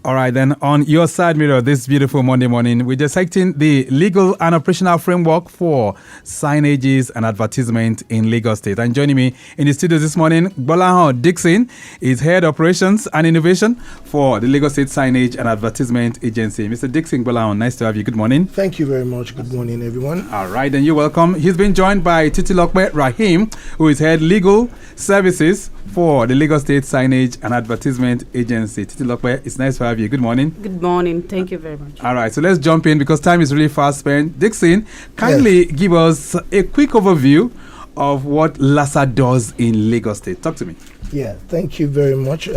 All right, then on your side mirror this beautiful Monday morning, we're dissecting the legal and operational framework for signages and advertisement in Lagos State. And joining me in the studio this morning, Gbolahan Dixon is Head Operations and Innovation for the Lagos State Signage and Advertisement Agency. Mr. Dixon, Gbolahan, nice to have you. Good morning. Thank you very much. Good morning, everyone. All right, then you're welcome. He's been joined by Titilope Rahim, who is Head Legal Services for the Lagos State Signage and Advertisement Agency. Titilope, it's nice to have you. Good morning. Good morning. Thank you very much. All right, so let's jump in because time is really fast spent. Dixon, kindly give us a quick overview of what LASA does in Lagos State. Talk to me. Yeah, thank you very much.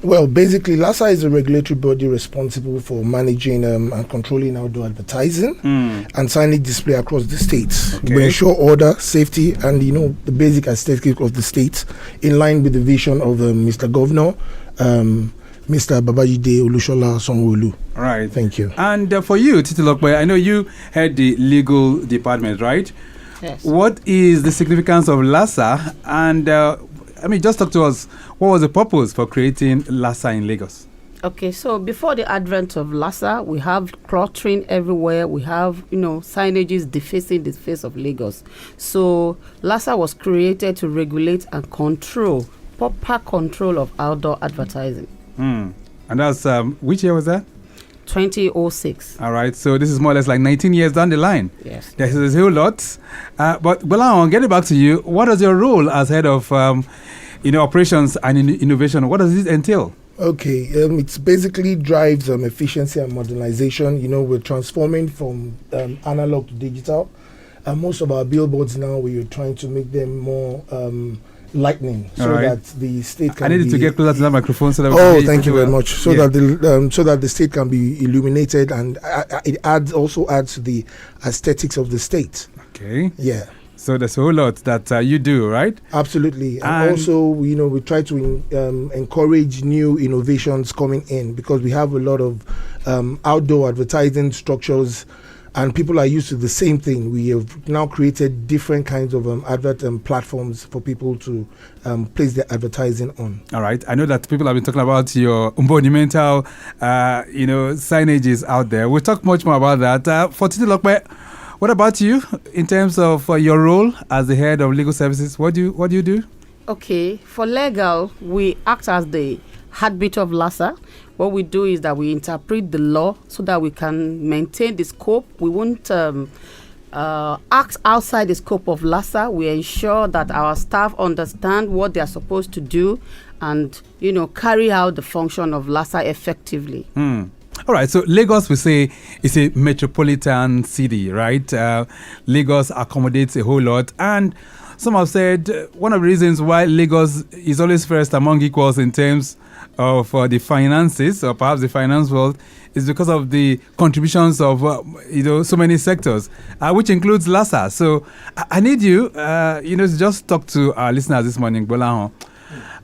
Well, basically, LASA is a regulatory body responsible for managing and controlling outdoor advertising and signage display across the states. Okay. We ensure order, safety, and the basic aesthetic of the state in line with the vision of Mr. Governor, Mr. Babajide Olushola Sanwo-Olu. All right. Thank you. And for you, Titilope, I know you head the legal department, right? Yes. What is the significance of LASA? And just talk to us. What was the purpose for creating LASA in Lagos? Okay, so before the advent of LASA, we have cluttering everywhere. We have, signages defacing the face of Lagos. So LASA was created to regulate and control, proper control of outdoor advertising. And that's, which year was that? 2006. All right, so this is more or less like 19 years down the line. Yes. There's a whole lot. But Gbolahan, getting back to you, what is your role as head of operations and innovation? What does this entail? Okay, it basically drives efficiency and modernization. We're transforming from analog to digital. Most of our billboards now, we are trying to make them more lightning, so that the state can. I needed to get closer to that microphone so that. Thank you very much. So that the state can be illuminated, and it also adds to the aesthetics of the state. Okay. Yeah. So there's a whole lot that you do, right? Absolutely. And also, we try to encourage new innovations coming in because we have a lot of outdoor advertising structures and people are used to the same thing. We have now created different kinds of advert platforms for people to place their advertising on. All right. I know that people have been talking about your monumental, signages out there. We'll talk much more about that. For Titilope, what about you in terms of your role as the head of legal services? What do you do? Okay, for legal, we act as the heartbeat of LASA. What we do is that we interpret the law so that we can maintain the scope. We won't act outside the scope of LASA. We ensure that our staff understand what they are supposed to do and, carry out the function of LASA effectively. All right, so Lagos, we say, is a metropolitan city, right? Lagos accommodates a whole lot. And some have said one of the reasons why Lagos is always first among equals in terms of the finances, or perhaps the finance world, is because of the contributions of, so many sectors, which includes LASA. So I need you, to just talk to our listeners this morning, Gbolahan.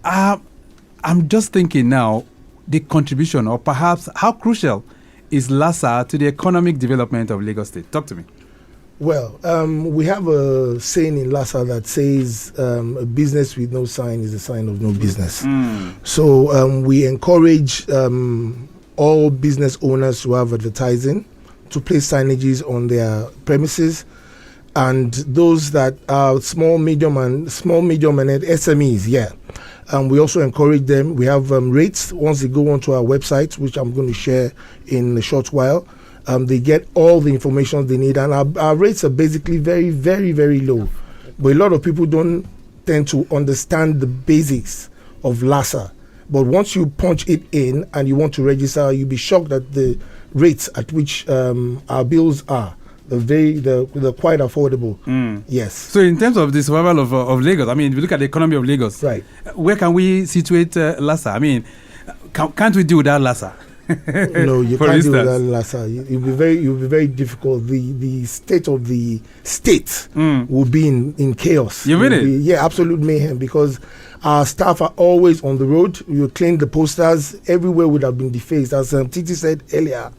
I'm just thinking now, the contribution, or perhaps how crucial is LASA to the economic development of Lagos State? Talk to me. Well, we have a saying in LASA that says a business with no sign is a sign of no business. So we encourage all business owners who have advertising to place signages on their premises, and those that are small, medium, and SMEs, we also encourage them. We have rates once they go onto our website, which I'm going to share in a short while. They get all the information they need, and our rates are basically very, very, very low. But a lot of people don't tend to understand the basics of LASA. But once you punch it in and you want to register, you'll be shocked at the rates at which our bills are. They're quite affordable. Yes. So in terms of the survival of Lagos, if you look at the economy of Lagos, right? Where can we situate LASA? Can't we do without LASA? No, you can't do without LASA. You'll be very difficult. The state of the state will be in chaos. You mean it? Absolute mayhem, because our staff are always on the road. You clean the posters. Everywhere would have been defaced. As Titi said earlier,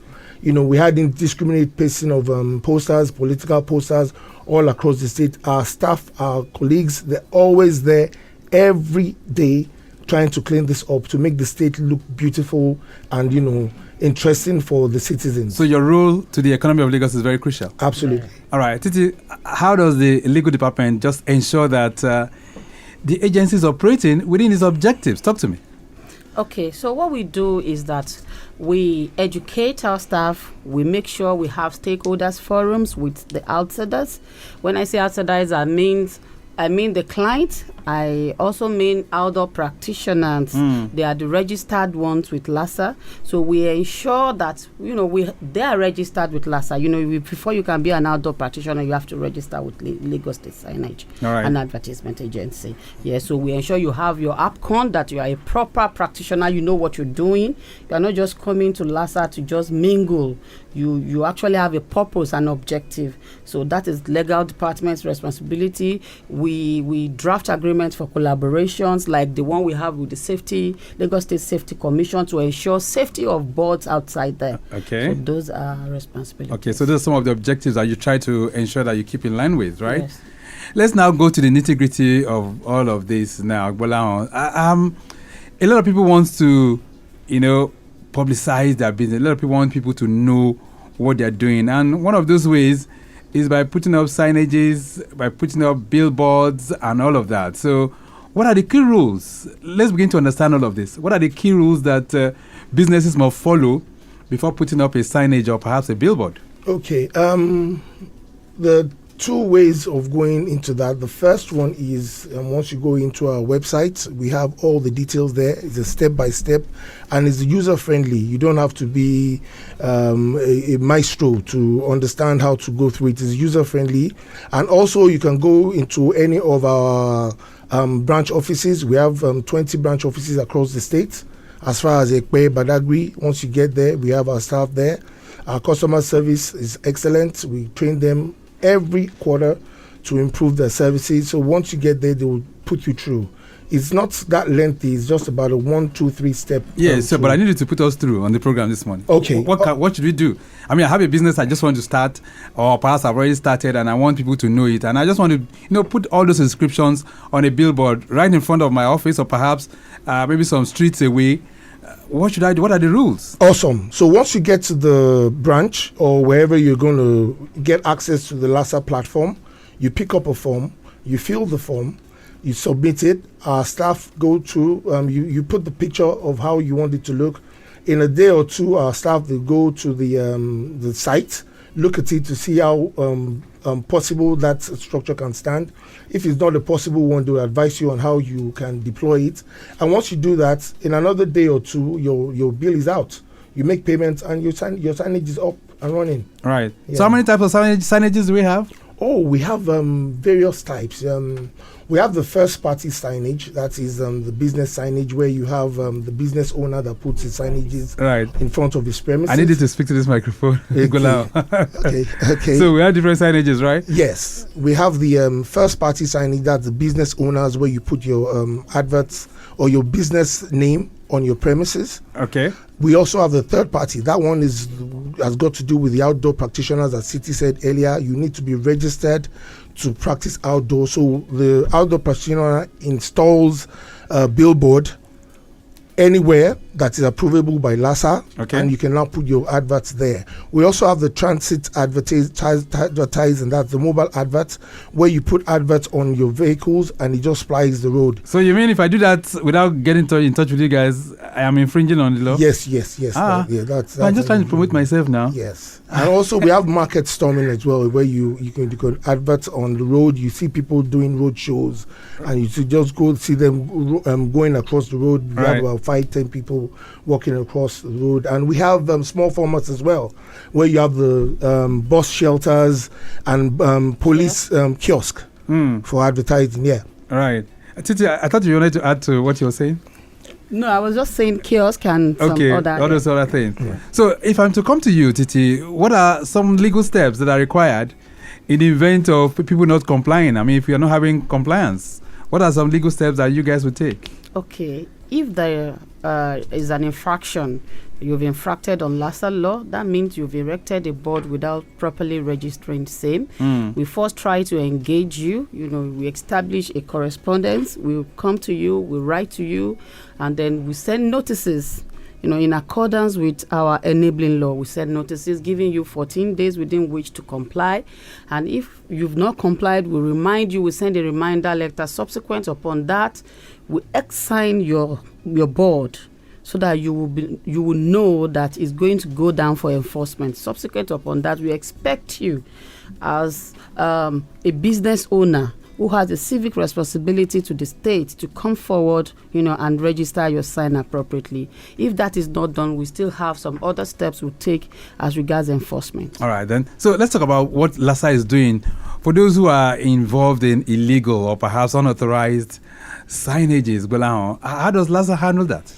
we had indiscriminate pasting of posters, political posters, all across the state. Our staff, our colleagues, they're always there every day trying to clean this up to make the state look beautiful and, you know, interesting for the citizens. So your role to the economy of Lagos is very crucial. Absolutely. All right, Titi, how does the legal department just ensure that the agency is operating within its objectives? Talk to me. Okay, so what we do is that we educate our staff. We make sure we have stakeholders forums with the outsiders. When I say outsiders, I mean the client. I also mean outdoor practitioners. They are the registered ones with LASA. So we ensure that, you know, they are registered with LASA. You know, before you can be an outdoor practitioner, you have to register with Lagos State Signage, an advertisement agency. Yeah, so we ensure you have your APCON, that you are a proper practitioner. You know what you're doing. You are not just coming to LASA to just mingle. You actually have a purpose and objective. So that is legal department's responsibility. We draft agreements for collaborations like the one we have with the Lagos State Safety Commission to ensure safety of boards outside there. Okay. So those are responsibilities. Okay, so those are some of the objectives that you try to ensure that you keep in line with, right? Yes. Let's now go to the nitty-gritty of all of this now. A lot of people want to, you know, publicize their business. A lot of people want people to know what they're doing. And one of those ways is by putting up signages, by putting up billboards and all of that. So what are the key rules? Let's begin to understand all of this. What are the key rules that businesses must follow before putting up a signage or perhaps a billboard? Okay. The two ways of going into that. The first one is once you go into our website, we have all the details there. It's a step-by-step and it's user-friendly. You don't have to be a maestro to understand how to go through it. It's user-friendly. And also you can go into any of our branch offices. We have 20 branch offices across the state. As far as Ekpe, Badagry, once you get there, we have our staff there. Our customer service is excellent. We train them every quarter to improve their services. So once you get there, they will put you through. It's not that lengthy. It's just about a 1, 2, 3 step. Yes, but I need you to put us through on the program this morning. Okay. What should we do? I mean, I have a business I just want to start, or perhaps I've already started and I want people to know it. And I just want to, you know, put all those inscriptions on a billboard right in front of my office, or perhaps maybe some streets away. What should I do? What are the rules? Awesome. So once you get to the branch or wherever you're going to get access to the LASA platform, you pick up a form, you fill the form, you submit it. Our staff go through, you put the picture of how you want it to look. In a day or two, our staff, they go to the site, look at it to see how possible that structure can stand. If it's not a possible one, they'll advise you on how you can deploy it. And once you do that, in another day or two, your bill is out. You make payments and your signage is up and running. Right. Yeah. So how many types of signages do we have? Oh, we have various types. We have the first party signage, that is the business signage, where you have the business owner that puts his signages in front of his premises. I need you to speak to this microphone. Okay. Okay. So we have different signages, right? Yes. We have the first party signage, that's the business owners, where you put your adverts or your business name on your premises. Okay. We also have the third party. That one has got to do with the outdoor practitioners. As Citi said earlier, you need to be registered to practice outdoors. So the outdoor practitioner installs a billboard anywhere that is approvable by LASA, and you can now put your adverts there. We also have the transit advertising, that's the mobile adverts, where you put adverts on your vehicles and it just plies the road. So you mean if I do that without getting in touch with you guys, I am infringing on the law? Yes. That's I'm just trying to promote myself now. Yes. And also we have market storming as well, where you can adverts on the road. You see people doing road shows and you just go see them going across the road. We have about 5-10 people walking across the road. And we have small formats as well, where you have the bus shelters and police kiosk for advertising. Yeah. All right. Titi, I thought you wanted to add to what you were saying. No, I was just saying kiosk and some other. All those other things. Yeah. So if I'm to come to you, Titi, what are some legal steps that are required in the event of people not complying? I mean, if you're not having compliance, what are some legal steps that you guys would take? Okay, if there is an infraction, you've infracted on LASA law, that means you've erected a board without properly registering same. We first try to engage you, we establish a correspondence, we'll come to you, we'll write to you, and then we send notices. In accordance with our enabling law, we send notices giving you 14 days within which to comply. And if you've not complied, we remind you, we send a reminder letter. Subsequent upon that, we assign your board so that you will know that it's going to go down for enforcement. Subsequent upon that, we expect you as a business owner who has a civic responsibility to the state to come forward, and register your sign appropriately. If that is not done, we still have some other steps we'll take as regards enforcement. All right, then. So let's talk about what LASA is doing for those who are involved in illegal or perhaps unauthorized signages. How does LASA handle that?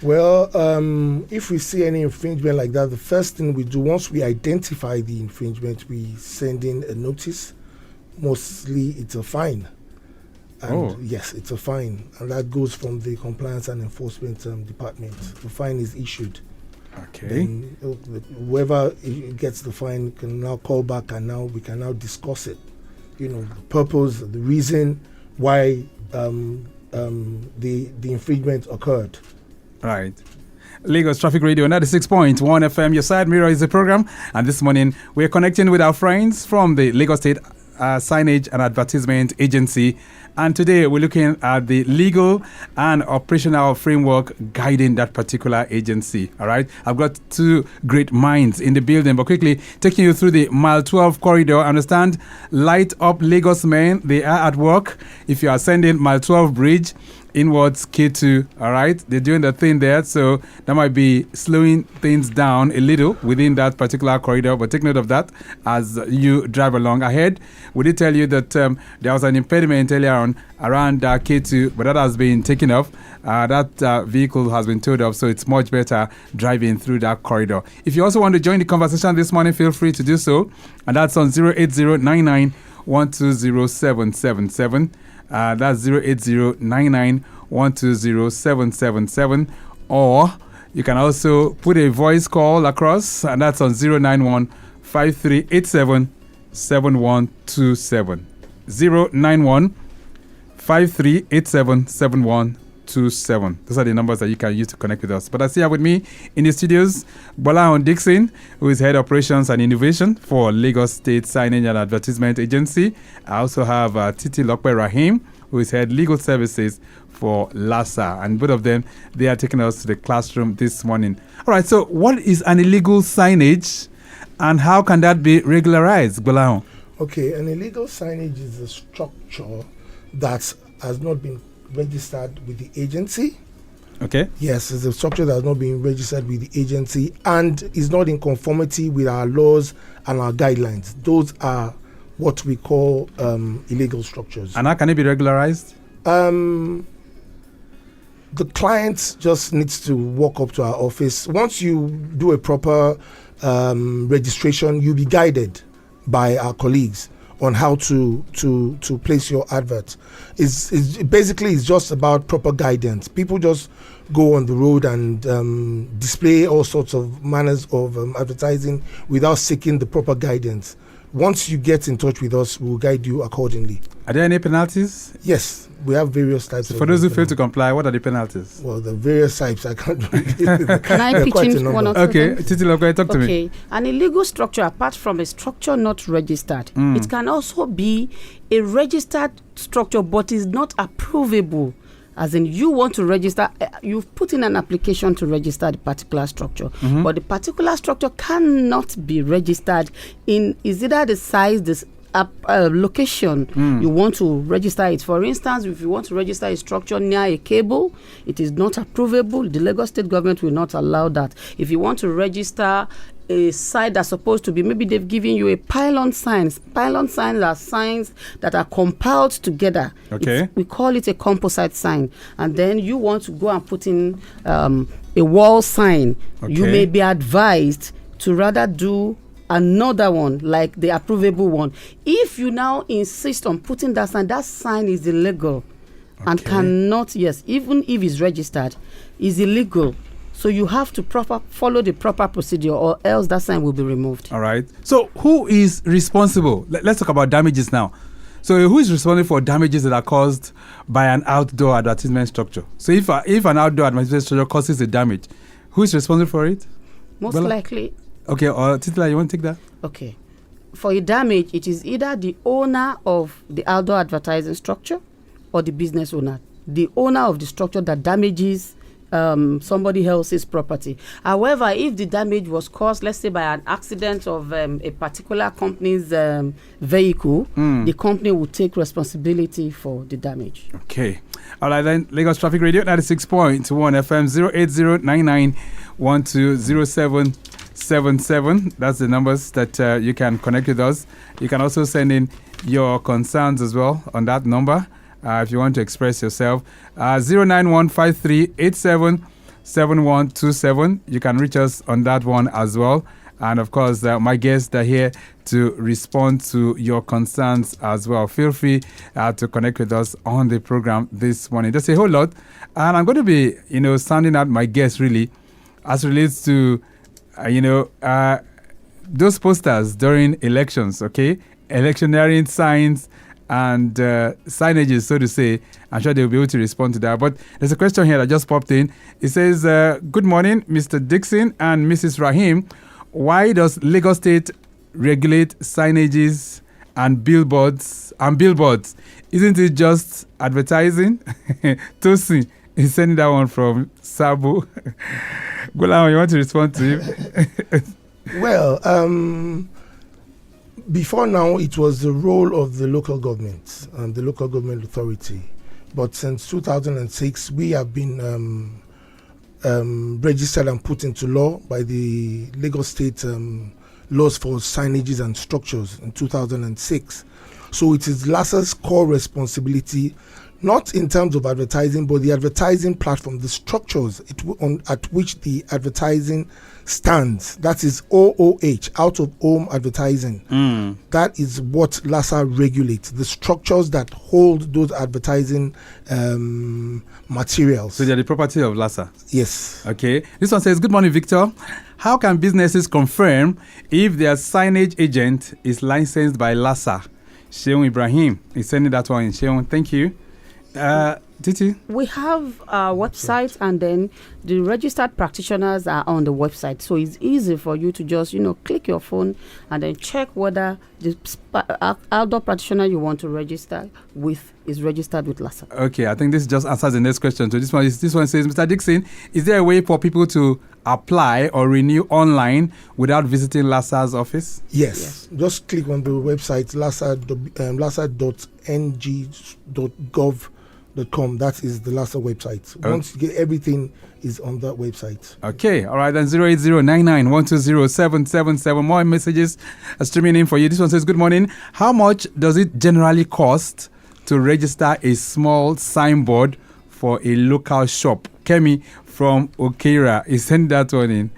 Well, if we see any infringement like that, the first thing we do, once we identify the infringement, we send in a notice. Mostly it's a fine. And yes, it's a fine. And that goes from the Compliance and Enforcement Department. The fine is issued. Okay. Then, whoever gets the fine can now call back, and we can now discuss it. The purpose, the reason why the infringement occurred. Right. Lagos Traffic Radio 96.1 FM. Your Side Mirror is the program. And this morning, we're connecting with our friends from the Lagos State Signage and Advertisement Agency, and today we're looking at the legal and operational framework guiding that particular agency. All right, I've got two great minds in the building, but quickly taking you through the mile 12 corridor. I understand Light Up Lagos men, they are at work. If you are sending mile 12 bridge inwards K2, all right, they're doing the thing there, so that might be slowing things down a little within that particular corridor, but take note of that as you drive along. Ahead, we did tell you that there was an impediment earlier on around K2, but that has been taken off. That vehicle has been towed off, so it's much better driving through that corridor. If you also want to join the conversation this morning, feel free to do so, and that's on 08099120777. That's 08099120777, or you can also put a voice call across, and that's on 091-5387-7127. 091-5387-7127. Those are the numbers that you can use to connect with us. But I see here with me in the studios, Bolahon Dixon, who is Head Operations and Innovation for Lagos State Signage and Advertisement Agency. I also have Titi Lokpe Rahim, who is Head Legal Services for LASA. And both of them, they are taking us to the classroom this morning. All right, so what is an illegal signage and how can that be regularized, Bolahon? Okay, an illegal signage is a structure that has not been registered with the agency. Okay. Yes, it's a structure that has not been registered with the agency and is not in conformity with our laws and our guidelines. Those are what we call illegal structures. And how can it be regularized? The client just needs to walk up to our office. Once you do a proper registration, you'll be guided by our colleagues on how to place your advert. It's just about proper guidance. People just go on the road and display all sorts of manners of advertising without seeking the proper guidance. Once you get in touch with us, we'll guide you accordingly. Are there any penalties? Yes, we have various types. So for those who fail to comply, what are the penalties? Well, the various types, I can't Can I pitch in one or two Okay, things? Titi Lokpe, talk to me. Okay, an illegal structure, apart from a structure not registered, it can also be a registered structure but is not approvable. As in, you want to register, you've put in an application to register the particular structure, but the particular structure cannot be registered in is either the size, this location you want to register it. For instance, if you want to register a structure near a cable, it is not approvable. The Lagos State government will not allow that. If you want to register a site that's supposed to be, maybe they've given you a pylon signs. Pylon signs are signs that are compiled together. Okay. We call it a composite sign. And then you want to go and put in a wall sign. Okay. You may be advised to rather do another one, like the approvable one. If you now insist on putting that sign is illegal. and cannot, even if it's registered, is illegal. So you have to follow the proper procedure, or else that sign will be removed. All right. So who is responsible? Let's talk about damages now. So who is responsible for damages that are caused by an outdoor advertisement structure? So if an outdoor advertisement structure causes a damage, who is responsible for it? Most likely. Okay, or Titila, you want to take that? Okay. For a damage, it is either the owner of the outdoor advertising structure or the business owner. The owner of the structure that damages somebody else's property. However, if the damage was caused, let's say, by an accident of a particular company's vehicle, the company will take responsibility for the damage. Okay. All right, then. Lagos Traffic Radio 96.1 FM 08099120777. That's the numbers that you can connect with us. You can also send in your concerns as well on that number. If you want to express yourself, 09153877127. You can reach us on that one as well. And of course, my guests are here to respond to your concerns as well. Feel free to connect with us on the program this morning. There's a whole lot. And I'm going to be, sounding out my guests really as relates to, those posters during elections, okay? Electioneering signs and signages, so to say. I'm sure they'll be able to respond to that. But there's a question here that just popped in. It says, good morning, Mr. Dixon and Mrs. Rahim. Why does Lagos State regulate signages and billboards? Isn't it just advertising? Tosin is sending that one from Sabu. Gulam, you want to respond to him? Well, before now, it was the role of the local government and the local government authority. But since 2006, we have been registered and put into law by the Lagos State laws for signages and structures in 2006. So it is LASA's core responsibility, not in terms of advertising, but the advertising platform, the structures at which the advertising stands. That is OOH, out of home advertising. That is what LASA regulates, the structures that hold those advertising materials. So they're the property of LASA? Yes. Okay. This one says, good morning, Victor. How can businesses confirm if their signage agent is licensed by LASA? Sheon Ibrahim is sending that one in. Sheon, thank you. Titi? We have our website, and then the registered practitioners are on the website. So it's easy for you to just, click your phone and then check whether the outdoor practitioner you want to register with is registered with LASA. Okay, I think this just answers the next question. So this one says, Mr. Dixon, is there a way for people to apply or renew online without visiting LASA's office? Yes. Just click on the website, lasa.ng.gov.com. That is the LASA website. Once you get everything is on that website. Okay, all right, then 08099120777. More messages are streaming in for you. This one says, good morning. How much does it generally cost to register a small signboard for a local shop? Kemi from Okera is sending that one in.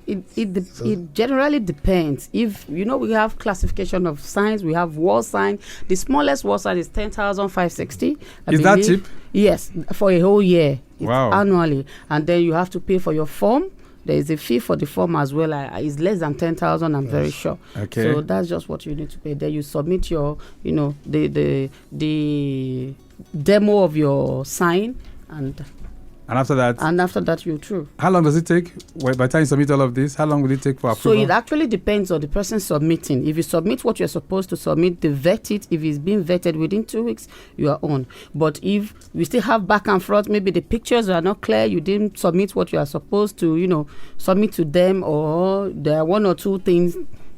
It generally depends. If we have classification of signs, we have wall sign. The smallest wall sign is 10,560. Is that cheap? Yes, for a whole year. Wow. Annually, and then you have to pay for your form. There is a fee for the form as well. It's less than 10,000. I'm very sure. Okay. So that's just what you need to pay. Then you submit your, the demo of your sign and. And after that, you're through. How long does it take? By the time you submit all of this, how long will it take for approval? So it actually depends on the person submitting. If you submit what you're supposed to submit, they vet it. If it's been vetted within 2 weeks, you are on. But if we still have back and forth, maybe the pictures are not clear, you didn't submit what you are supposed to, submit to them, or there are one or two things.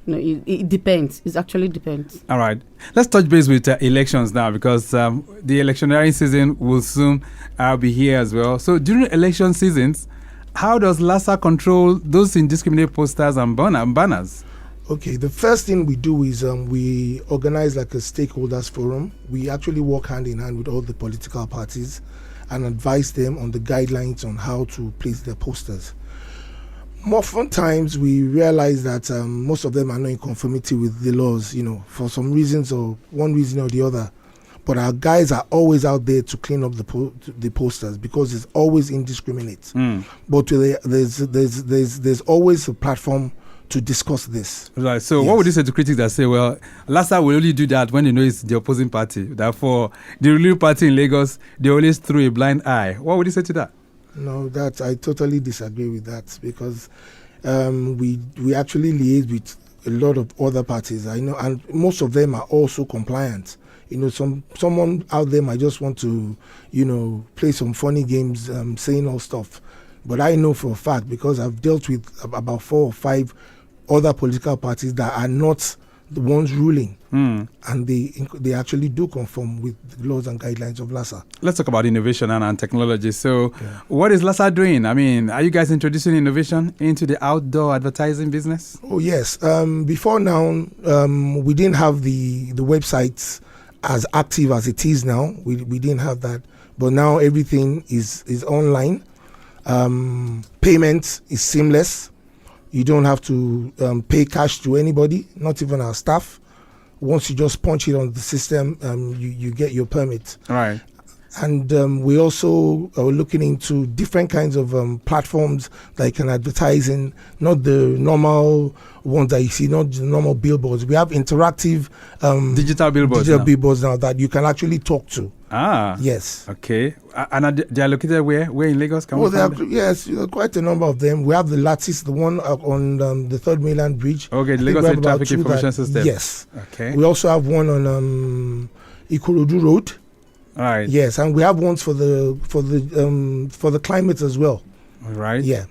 It depends. It actually depends. All right. Let's touch base with elections now, because the electioneering season will soon be here as well. So during election seasons, how does LASA control those indiscriminate posters and banners? Okay, the first thing we do is we organize like a stakeholders forum. We actually work hand in hand with all the political parties and advise them on the guidelines on how to place their posters. Often times we realize that most of them are not in conformity with the laws, for some reasons or one reason or the other. But our guys are always out there to clean up the posters because it's always indiscriminate. But there's always a platform to discuss this. Right. So what would you say to critics that say, well, Lassa will only do that when they know it's the opposing party? Therefore, the ruling party in Lagos, they always throw a blind eye. What would you say to that? No, I totally disagree with that because we actually liaise with a lot of other parties. I know, and most of them are also compliant. Someone out there might just want to, play some funny games, saying all stuff. But I know for a fact, because I've dealt with about 4 or 5 other political parties that are not the ones ruling, and they actually do conform with the laws and guidelines of Lassa. Let's talk about innovation and technology. So, What is Lassa doing? I mean, are you guys introducing innovation into the outdoor advertising business? Oh yes. Before now, we didn't have the websites as active as it is now. We didn't have that, but now everything is online. Payment is seamless. You don't have to pay cash to anybody, not even our staff. Once you just punch it on the system, you get your permit. Right. And we also are looking into different kinds of platforms that you can advertise in, not the normal ones that you see, not the normal billboards. We have interactive digital billboards now that you can actually talk to. Ah. Yes. Okay. And they are located where? Where in Lagos? Yes, quite a number of them. We have the Lattice, the one on the 3rd Mainland Bridge. Okay, the Lagos State Traffic Information System. Yes. Okay. We also have one on Ikorodu Road. All right. Yes, and we have ones for the climate as well. All right. Yeah.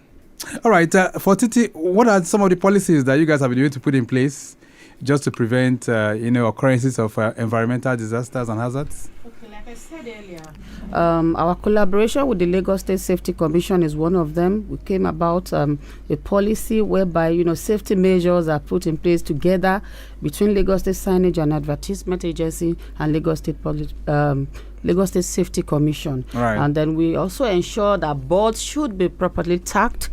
All right. For Titi, what are some of the policies that you guys have been able to put in place just to prevent, occurrences of environmental disasters and hazards? Okay, like I said earlier, our collaboration with the Lagos State Safety Commission is one of them. We came about a policy whereby, safety measures are put in place together between Lagos State Signage and Advertisement Agency and Lagos State Safety Commission. Right. And then we also ensure that boards should be properly tagged.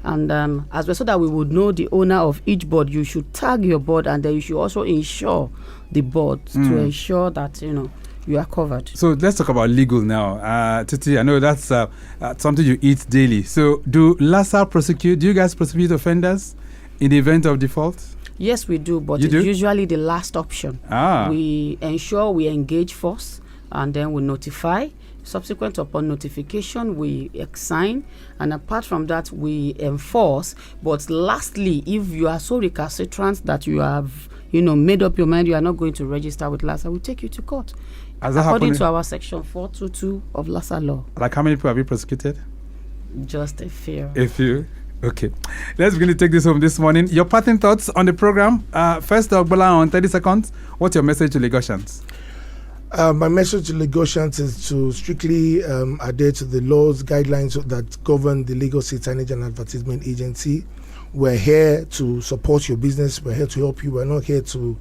And as well, so that we would know the owner of each board, you should tag your board, and then you should also insure the board to ensure that, you are covered. So let's talk about legal now. Titi, I know that's something you eat daily. So do you guys prosecute offenders in the event of default? Yes, we do, but it's usually the last option. We ensure we engage first, and then we notify. Subsequent upon notification, we assign, and apart from that, we enforce. But lastly, if you are so recalcitrant that you have, made up your mind you are not going to register with Lassa, we take you to court. According to our section 422 of Lassa law. Like how many people have you prosecuted? Just a few. A few? Okay. Let's really take this home this morning. Your parting thoughts on the program. First up, Bola, on 30 seconds, what's your message to Lagosians? My message to Lagosians is to strictly adhere to the laws, guidelines that govern the Lagos State Signage and Advertisement Agency. We're here to support your business. We're here to help you. We're not here to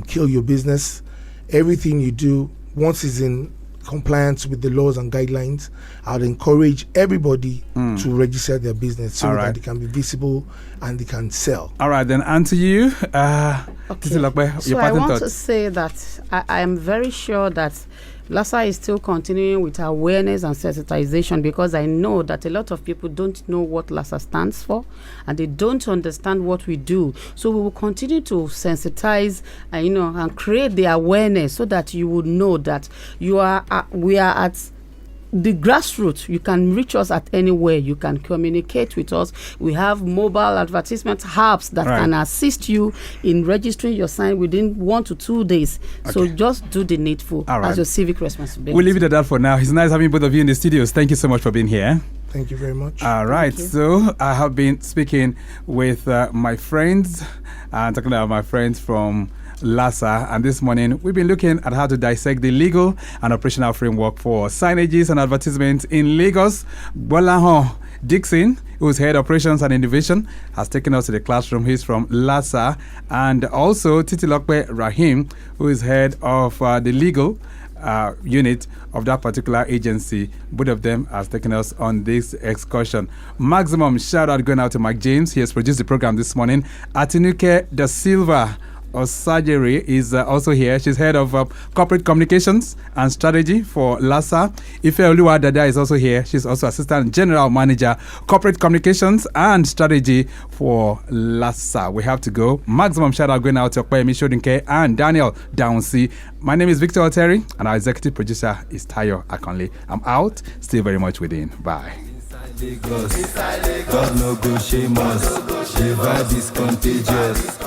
kill your business. Everything you do, once it's in compliance with the laws and guidelines, I'd encourage everybody to register their business so that it can be visible and they can sell. All right, then, and to you, so I want to say that I am very sure that Lassa is still continuing with awareness and sensitization, because I know that a lot of people don't know what Lassa stands for and they don't understand what we do. So we will continue to sensitize and create the awareness so that you would know that we are at the grassroots. You can reach us at anywhere. You can communicate with us. We have mobile advertisement hubs that can assist you in registering your sign within 1 to 2 days. Okay. So just do the needful as your civic responsibility. We'll leave it at that for now. It's nice having both of you in the studios. Thank you so much for being here. Thank you very much. All right. So I have been speaking with my friends, talking about my friends from Lassa, and this morning we've been looking at how to dissect the legal and operational framework for signages and advertisements in Lagos. Bolahan Dixon, who's head operations and innovation, has taken us to the classroom. He's from Lassa, and also Titilope Rahim, who is head of the legal unit of that particular agency. Both of them has taken us on this excursion. Maximum shout out going out to Mike James. He has produced the program this morning. Atinuke Da Silva Osajiri is also here. She's head of corporate communications and strategy for LASA. Ife Oluwadada is also here. She's also assistant general manager, corporate communications and strategy for LASA. We have to go. Maximum shout out going out to Kwemi Shodinke and Daniel Downsey. My name is Victor Oteri, and our executive producer is Tayo Akonle. I'm out. Stay very much within. Bye. Inside Lagos. God no go shame us. The vibe is contagious.